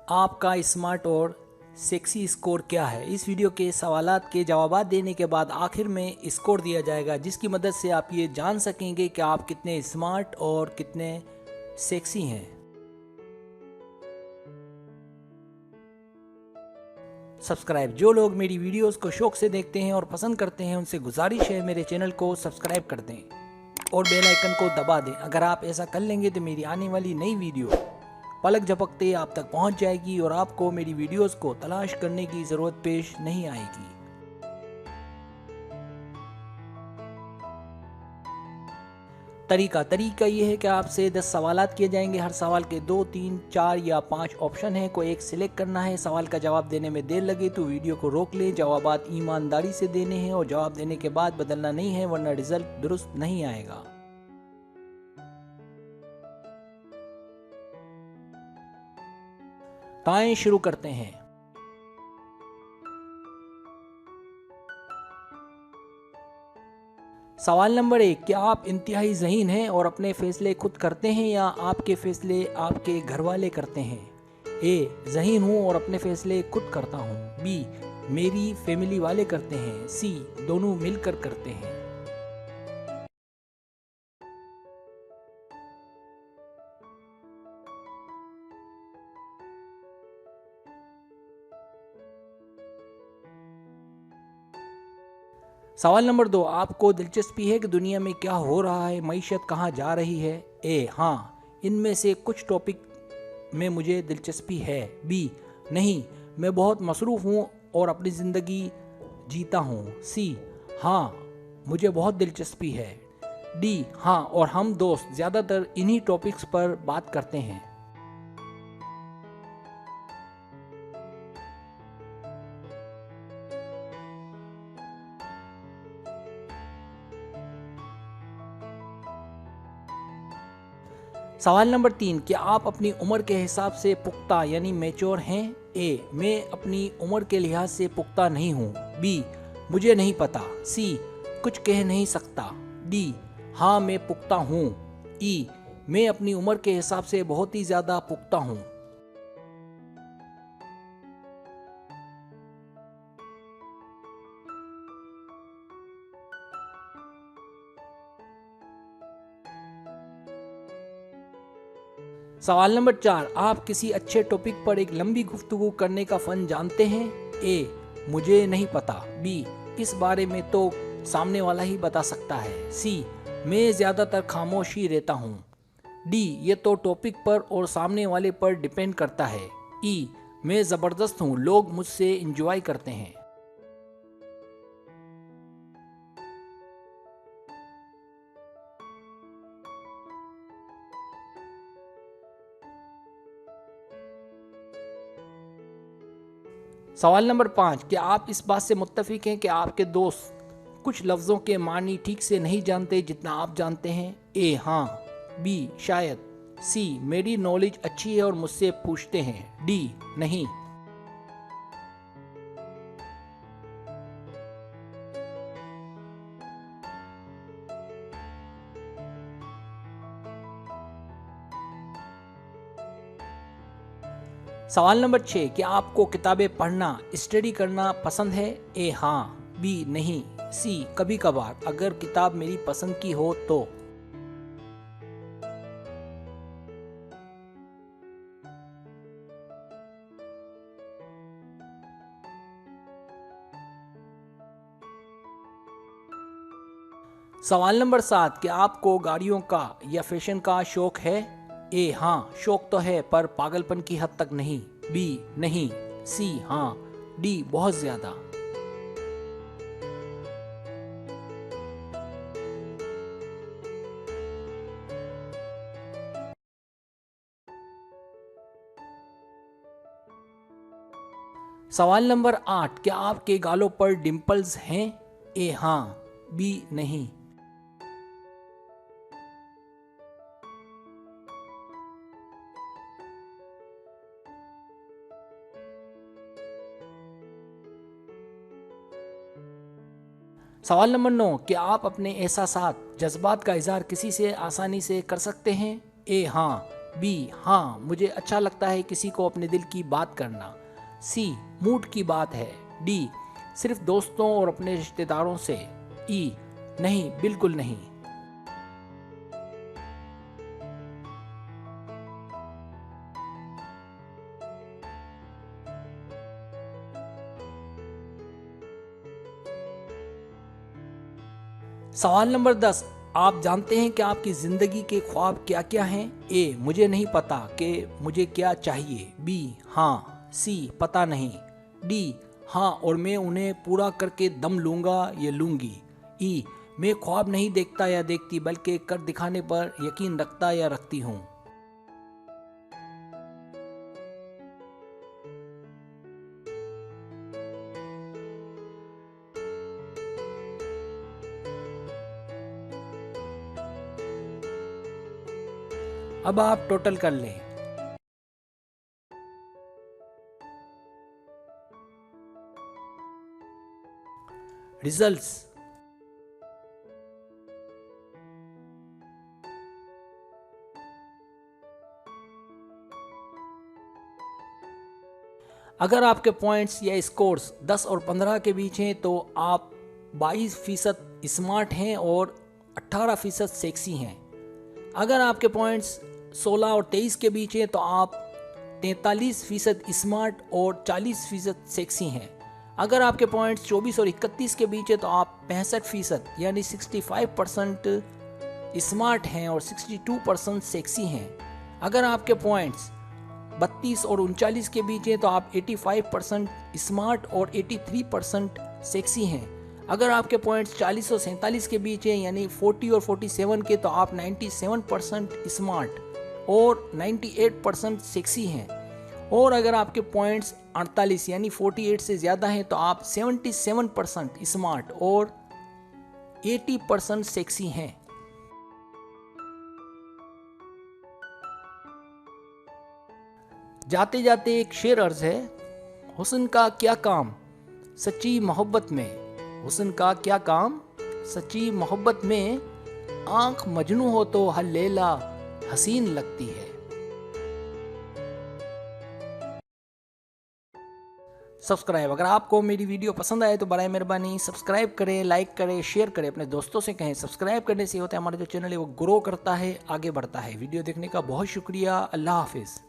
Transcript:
आपका स्मार्ट और sexy score क्या है। इस वीडियो के सवालात के जवाब देने के बाद आखिर में स्कोर दिया जाएगा, जिसकी मदद से आप ये जान सकेंगे कि आप कितने स्मार्ट और कितने सेक्सी हैं। सब्सक्राइब, जो लोग मेरी वीडियोस को शौक से देखते हैं और पसंद करते हैं, उनसे गुजारिश है मेरे चैनल को सब्सक्राइब कर दें और बेल आइकन को दबा दें। अगर आप ऐसा कर लेंगे तो मेरी आने वाली नई वीडियो पलक झपकते आप तक पहुंच जाएगी और आपको मेरी वीडियोस को तलाश करने की ज़रूरत पेश नहीं आएगी। तरीका ये है कि आपसे 10 सवालात किए जाएंगे। हर सवाल के 2, 3, 4 या 5 ऑप्शन हैं, कोई एक सिलेक्ट करना है। सवाल का जवाब देने में देर लगे तो वीडियो को रोक लें। जवाबात ईमानदारी से देने हैं और जवाब देने के बाद बदलना नहीं है, वरना रिजल्ट दुरुस्त नहीं आएगा। तो आइए शुरू करते हैं। सवाल नंबर 1, क्या आप इंतहाई ज़हीन हैं और अपने फैसले खुद करते हैं या आपके फैसले आपके घर वाले करते हैं? ए, ज़हीन हूँ और अपने फैसले खुद करता हूँ। बी, मेरी फैमिली वाले करते हैं। सी, दोनों मिलकर करते हैं। सवाल नंबर 2, आपको दिलचस्पी है कि दुनिया में क्या हो रहा है, मईशत कहाँ जा रही है? ए, हाँ, इनमें से कुछ टॉपिक में मुझे दिलचस्पी है। बी, नहीं, मैं बहुत मसरूफ़ हूँ और अपनी ज़िंदगी जीता हूँ। सी, हाँ, मुझे बहुत दिलचस्पी है। डी, हाँ, और हम दोस्त ज़्यादातर इन्हीं टॉपिक्स पर बात करते हैं। सवाल नंबर 3, क्या आप अपनी उम्र के हिसाब से पुख्ता यानी मैच्योर हैं? ए, मैं अपनी उम्र के लिहाज से पुख्ता नहीं हूँ। बी, मुझे नहीं पता। सी, कुछ कह नहीं सकता। डी, हाँ, मैं पुख्ता हूँ। ई, मैं अपनी उम्र के हिसाब से बहुत ही ज़्यादा पुख्ता हूँ। सवाल नंबर 4, आप किसी अच्छे टॉपिक पर एक लंबी गुफ्तगू करने का फ़न जानते हैं? ए, मुझे नहीं पता। बी, इस बारे में तो सामने वाला ही बता सकता है। सी, मैं ज़्यादातर खामोश ही रहता हूँ। डी, ये तो टॉपिक पर और सामने वाले पर डिपेंड करता है। ई, मैं ज़बरदस्त हूँ, लोग मुझसे इंजॉय करते हैं। सवाल नंबर 5, क्या आप इस बात से मुत्तफिक हैं कि आपके दोस्त कुछ लफ्ज़ों के मानी ठीक से नहीं जानते जितना आप जानते हैं? ए, हाँ। बी, शायद। सी, मेरी नॉलेज अच्छी है और मुझसे पूछते हैं। डी, नहीं। सवाल नंबर 6, क्या आपको किताबें पढ़ना, स्टडी करना पसंद है? ए, हाँ। बी, नहीं। सी, कभी कभार, अगर किताब मेरी पसंद की हो तो। सवाल नंबर 7, क्या आपको गाड़ियों का या फैशन का शौक है? ए, हाँ, शौक तो है पर पागलपन की हद तक नहीं। बी, नहीं। सी, हाँ। डी, बहुत ज़्यादा। सवाल नंबर 8, क्या आपके गालों पर डिंपल्स हैं? ए, हाँ। बी, नहीं। सवाल नंबर 9, क्या आप अपने एहसासात, जज्बात का इजहार किसी से आसानी से कर सकते हैं? ए, हाँ, बी हाँ, मुझे अच्छा लगता है किसी को अपने दिल की बात करना। सी मूड की बात है। डी सिर्फ दोस्तों और अपने रिश्तेदारों से। ई नहीं, बिल्कुल नहीं। सवाल नंबर 10, आप जानते हैं कि आपकी ज़िंदगी के ख्वाब क्या क्या हैं? ए मुझे नहीं पता कि मुझे क्या चाहिए। बी हाँ। सी पता नहीं। डी हाँ और मैं उन्हें पूरा करके दम लूँगा या लूँगी। ई मैं ख्वाब नहीं देखता या देखती, बल्कि कर दिखाने पर यकीन रखता या रखती हूँ। अब आप टोटल कर लें। रिजल्ट्स। अगर आपके पॉइंट्स या स्कोर्स 10 और 15 के बीच हैं तो आप 22% स्मार्ट हैं और 18% सेक्सी हैं। अगर आपके पॉइंट्स 16 और 23 के बीच हैं तो आप 43% स्मार्ट और 40% सेक्सी हैं। अगर आपके पॉइंट्स 24 और 31 के बीच है तो आप 65% यानी 65% स्मार्ट हैं और 62% सेक्सी हैं। अगर आपके पॉइंट्स 32 और 39 के बीच है तो आप 85% स्मार्ट और 83% सेक्सी हैं। अगर आपके पॉइंट्स 40 और 47 के बीच हैं यानी 40 और 47 के, तो आप 97% स्मार्ट और 98% सेक्सी हैं। और अगर आपके पॉइंट्स 48 यानी 48 से ज़्यादा हैं तो आप 77% स्मार्ट और 80% सेक्सी हैं। जाते जाते एक शेर अर्ज है, हुस्न का क्या काम सच्ची मोहब्बत में। हुस्न का क्या काम सच्ची मोहब्बत में, आंख मजनू हो तो हर लैला हसीन लगती है। सब्सक्राइब, अगर आपको मेरी वीडियो पसंद आए तो बराए मेहरबानी सब्सक्राइब करें, लाइक करें, शेयर करें, अपने दोस्तों से कहें। सब्सक्राइब करने से होता है हमारा जो चैनल है वो ग्रो करता है, आगे बढ़ता है। वीडियो देखने का बहुत शुक्रिया। अल्लाह हाफिज़।